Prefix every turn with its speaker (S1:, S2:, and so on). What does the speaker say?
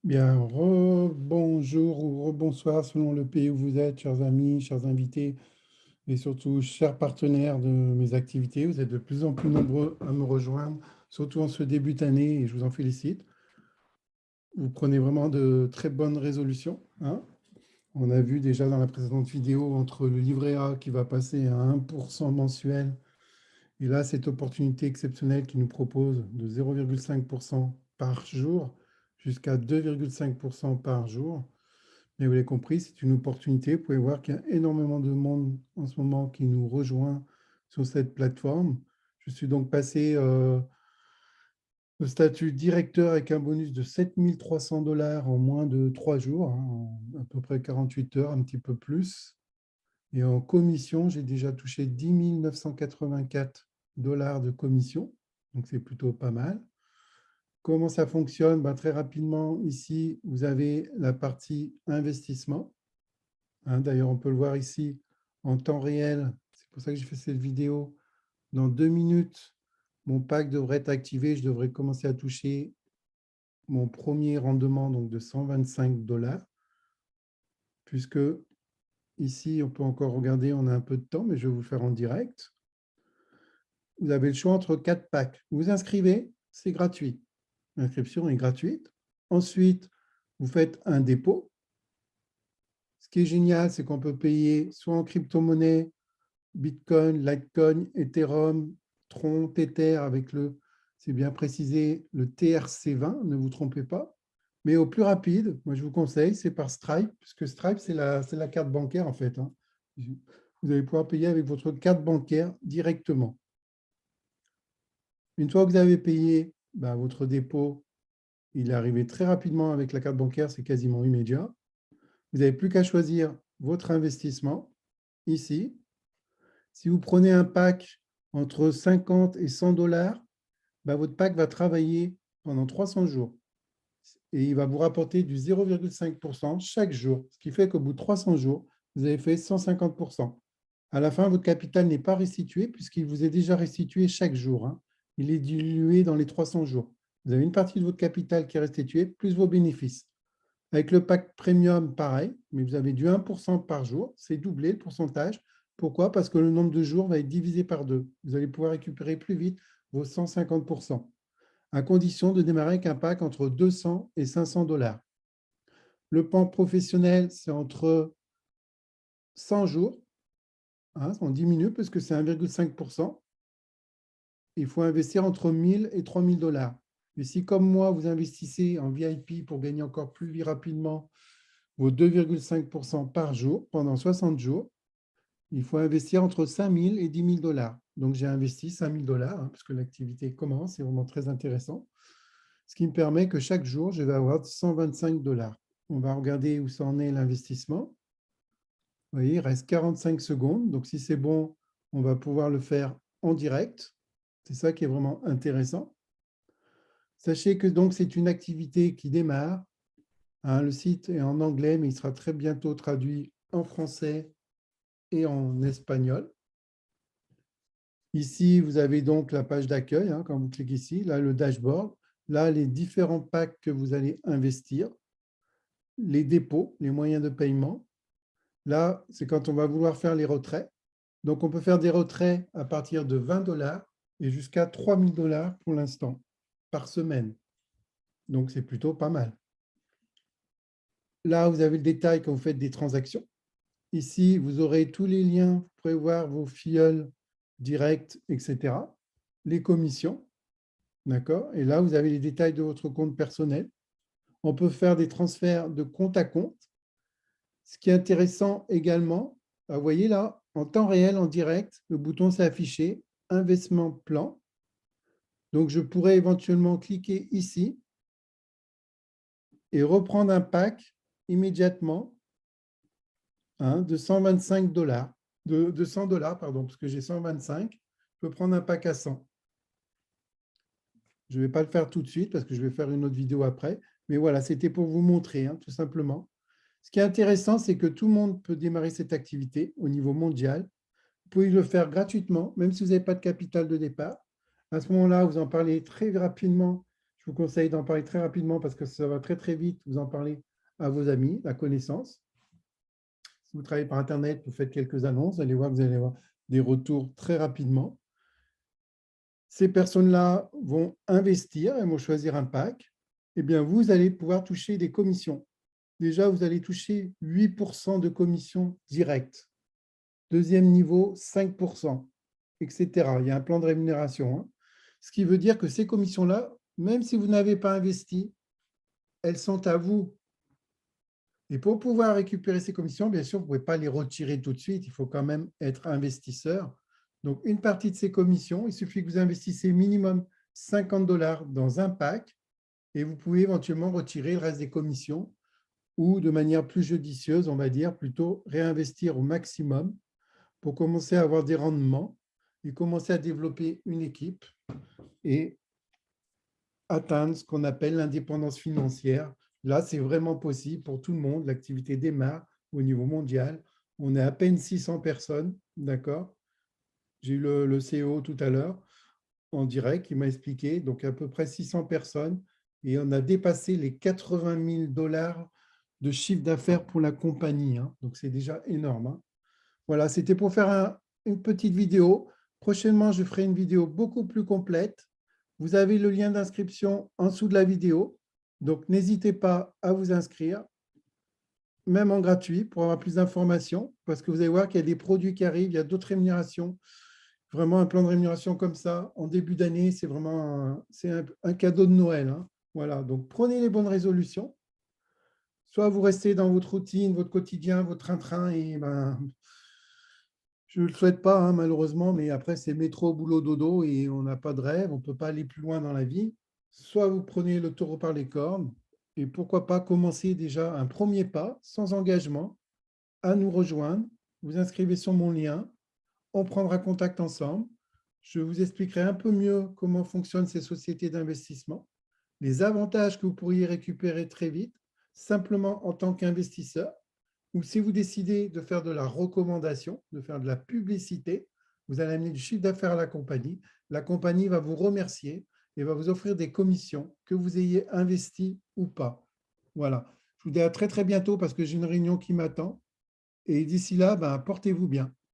S1: Bien, rebonjour ou rebonsoir selon le pays où vous êtes, chers amis, chers invités et surtout chers partenaires de mes activités. Vous êtes de plus en plus nombreux à me rejoindre, surtout en ce début d'année, et je vous en félicite. Vous prenez vraiment de très bonnes résolutions, hein. On a vu déjà dans la précédente vidéo entre le livret A qui va passer à 1% mensuel et là, cette opportunité exceptionnelle qui nous propose de 0,5% par jour jusqu'à 2,5% par jour. Mais vous l'avez compris, c'est une opportunité. Vous pouvez voir qu'il y a énormément de monde en ce moment qui nous rejoint sur cette plateforme. Je suis donc passé au statut directeur avec un bonus de 7 300 $ en moins de 3 jours, hein, en à peu près 48 heures, un petit peu plus. Et en commission, j'ai déjà touché 10 984 $ de commission. Donc, c'est plutôt pas mal. Comment ça fonctionne? Ben, très rapidement, ici, vous avez la partie investissement. Hein, d'ailleurs, on peut le voir ici en temps réel. C'est pour ça que j'ai fait cette vidéo. Dans 2 minutes, mon pack devrait être activé. Je devrais commencer à toucher mon premier rendement donc de 125 $, puisque ici, on peut encore regarder, on a un peu de temps, mais je vais vous le faire en direct. Vous avez le choix entre 4 packs. Vous vous inscrivez, c'est gratuit. L'inscription est gratuite. Ensuite, vous faites un dépôt. Ce qui est génial, c'est qu'on peut payer soit en crypto-monnaie, Bitcoin, Litecoin, Ethereum, Tron, Tether avec c'est bien précisé, le TRC20, ne vous trompez pas. Mais au plus rapide, moi je vous conseille, c'est par Stripe, puisque Stripe, c'est la carte bancaire en fait, hein. Vous allez pouvoir payer avec votre carte bancaire directement. Une fois que vous avez payé, votre dépôt, il est arrivé très rapidement avec la carte bancaire, c'est quasiment immédiat. Vous n'avez plus qu'à choisir votre investissement ici. Si vous prenez un pack entre 50 et 100 $, votre pack va travailler pendant 300 jours et il va vous rapporter du 0,5% chaque jour, ce qui fait qu'au bout de 300 jours, vous avez fait 150%. À la fin, votre capital n'est pas restitué puisqu'il vous est déjà restitué chaque jour, hein. Il est dilué dans les 300 jours. Vous avez une partie de votre capital qui est restituée, plus vos bénéfices. Avec le pack premium, pareil, mais vous avez du 1% par jour, c'est doublé le pourcentage. Pourquoi? Parce que le nombre de jours va être divisé par 2. Vous allez pouvoir récupérer plus vite vos 150%, à condition de démarrer avec un pack entre 200 et 500 $. Le pack professionnel, c'est entre 100 jours, hein, on diminue parce que c'est 1,5%. Il faut investir entre 1000 et 3000 $. Mais si, comme moi, vous investissez en VIP pour gagner encore plus rapidement vos 2,5% par jour pendant 60 jours, il faut investir entre 5 000 et 10 000 $. Donc, j'ai investi 5 000 $, hein, parce que l'activité commence, c'est vraiment très intéressant. Ce qui me permet que chaque jour, je vais avoir 125 $. On va regarder où ça en est l'investissement. Vous voyez, il reste 45 secondes. Donc, si c'est bon, on va pouvoir le faire en direct. C'est ça qui est vraiment intéressant. Sachez que donc c'est une activité qui démarre, hein. Le site est en anglais, mais il sera très bientôt traduit en français et en espagnol. Ici, vous avez donc la page d'accueil, hein, quand vous cliquez ici, là, le dashboard, là, les différents packs que vous allez investir, les dépôts, les moyens de paiement. Là, c'est quand on va vouloir faire les retraits. Donc, on peut faire des retraits à partir de 20 $ et jusqu'à 3 000 $ pour l'instant, par semaine. Donc, c'est plutôt pas mal. Là, vous avez le détail quand vous faites des transactions. Ici, vous aurez tous les liens, vous pouvez voir vos filleuls directs, etc. Les commissions, d'accord? Et là, vous avez les détails de votre compte personnel. On peut faire des transferts de compte à compte. Ce qui est intéressant également, vous voyez là, en temps réel, en direct, le bouton s'est affiché, investissement plan. Donc, je pourrais éventuellement cliquer ici et reprendre un pack immédiatement, hein, de 125 $, de 100 $, pardon, parce que j'ai 125, je peux prendre un pack à 100. Je ne vais pas le faire tout de suite parce que je vais faire une autre vidéo après. Mais voilà, c'était pour vous montrer, hein, tout simplement. Ce qui est intéressant, c'est que tout le monde peut démarrer cette activité au niveau mondial. Vous pouvez le faire gratuitement, même si vous n'avez pas de capital de départ. À ce moment-là, vous en parlez très rapidement. Je vous conseille d'en parler très rapidement parce que ça va très, très vite. Vous en parlez à vos amis, la connaissance. Si vous travaillez par Internet, vous faites quelques annonces, vous allez voir que vous allez avoir des retours très rapidement. Ces personnes-là vont investir, elles vont choisir un pack. Eh bien, vous allez pouvoir toucher des commissions. Déjà, vous allez toucher 8% de commissions directes. Deuxième niveau, 5%, etc. Il y a un plan de rémunération, hein. Ce qui veut dire que ces commissions-là, même si vous n'avez pas investi, elles sont à vous. Et pour pouvoir récupérer ces commissions, bien sûr, vous ne pouvez pas les retirer tout de suite. Il faut quand même être investisseur. Donc, une partie de ces commissions, il suffit que vous investissez minimum 50 $ dans un pack et vous pouvez éventuellement retirer le reste des commissions ou de manière plus judicieuse, on va dire, plutôt réinvestir au maximum pour commencer à avoir des rendements et commencer à développer une équipe et atteindre ce qu'on appelle l'indépendance financière. Là, c'est vraiment possible pour tout le monde. L'activité démarre au niveau mondial. On est à peine 600 personnes, d'accord? J'ai eu le CEO tout à l'heure en direct qui m'a expliqué, donc à peu près 600 personnes, et on a dépassé les 80 000 $ de chiffre d'affaires pour la compagnie, hein. Donc, c'est déjà énorme, hein. Voilà, c'était pour faire une petite vidéo. Prochainement, je ferai une vidéo beaucoup plus complète. Vous avez le lien d'inscription en dessous de la vidéo. Donc, n'hésitez pas à vous inscrire, même en gratuit, pour avoir plus d'informations, parce que vous allez voir qu'il y a des produits qui arrivent, il y a d'autres rémunérations. Vraiment, un plan de rémunération comme ça, en début d'année, c'est vraiment un cadeau de Noël, hein. Voilà, donc prenez les bonnes résolutions. Soit vous restez dans votre routine, votre quotidien, votre train-train, et je ne le souhaite pas, hein, malheureusement, mais après, c'est métro, boulot, dodo, et on n'a pas de rêve, on ne peut pas aller plus loin dans la vie. Soit vous prenez le taureau par les cornes, et pourquoi pas commencer déjà un premier pas, sans engagement, à nous rejoindre. Vous inscrivez sur mon lien, on prendra contact ensemble. Je vous expliquerai un peu mieux comment fonctionnent ces sociétés d'investissement, les avantages que vous pourriez récupérer très vite, simplement en tant qu'investisseur, ou si vous décidez de faire de la recommandation, de faire de la publicité, vous allez amener du chiffre d'affaires à la compagnie. La compagnie va vous remercier et va vous offrir des commissions, que vous ayez investi ou pas. Voilà. Je vous dis à très, très bientôt parce que j'ai une réunion qui m'attend. Et d'ici là, portez-vous bien.